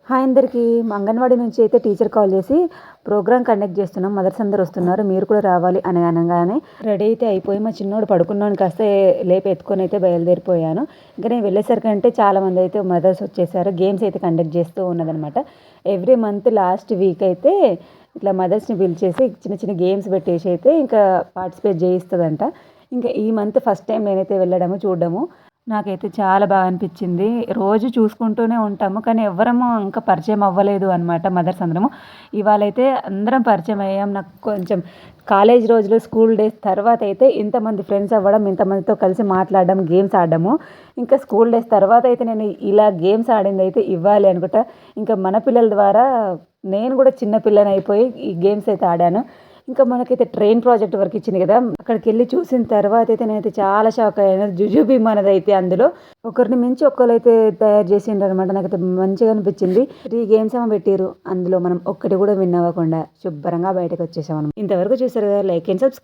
Hi అందరికీ. అంగన్వాడీ నుంచి అయితే టీచర్ కాల్ చేసి ప్రోగ్రామ్ కండక్ట్ చేస్తున్నాం, మదర్స్ అందరూ వస్తున్నారు, మీరు కూడా రావాలి అని అనగానే రెడీ అయితే అయిపోయి మా చిన్నోడు పడుకున్నాను కాస్త లేపి ఎత్తుకొని అయితే బయలుదేరిపోయాను. ఇంకా నేను వెళ్ళేసరికి అంటే చాలామంది అయితే మదర్స్ వచ్చేసారు. గేమ్స్ అయితే కండక్ట్ చేస్తూ ఉన్నదనమాట. ఎవ్రీ మంత్ లాస్ట్ వీక్ అయితే ఇట్లా మదర్స్ని పిలిచేసి చిన్న చిన్న గేమ్స్ పెట్టేసి అయితే ఇంకా పార్టిసిపేట్ చేయిస్తుందంట. ఇంకా ఈ మంత్ ఫస్ట్ టైం నేనైతే వెళ్ళడము చూడడము నాకైతే చాలా బాగా అనిపించింది. రోజు చూసుకుంటూనే ఉంటాము, కానీ ఎవ్వరము ఇంకా పరిచయం అవ్వలేదు అనమాట మదర్స్ అందరము. ఇవాళైతే అందరం పరిచయం అయ్యాం. నాకు కొంచెం కాలేజ్ రోజులు, స్కూల్ డేస్ తర్వాత అయితే ఇంతమంది ఫ్రెండ్స్ అవ్వడం, ఇంతమందితో కలిసి మాట్లాడడం, గేమ్స్ ఆడడము. ఇంకా స్కూల్ డేస్ తర్వాత అయితే నేను ఇలా గేమ్స్ ఆడింది అయితే ఇవ్వాలి అనుకుంటా. ఇంకా మన పిల్లల ద్వారా నేను కూడా చిన్న పిల్లని అయిపోయి ఈ గేమ్స్ అయితే ఆడాను. ఇంకా మనకైతే ట్రైన్ ప్రాజెక్ట్ వర్క్ ఇచ్చింది కదా, అక్కడికి వెళ్ళి చూసిన తర్వాత అయితే నేనైతే చాలా షాక్ అయ్యాను. జుజుబీ మనదైతే అందులో ఒకరిని మించి ఒకరైతే తయారు చేసిండ్రు అనమాట. నాకైతే మంచిగా అనిపించింది. 3 గేమ్స్ ఏమో పెట్టిరు, అందులో మనం ఒక్కటి కూడా విన్ అవ్వకుండా శుభ్రంగా బయటకు వచ్చేసాం. ఇంతవరకు చూసారు కదా, లైక్ అండ్ సబ్స్క్రైబ్.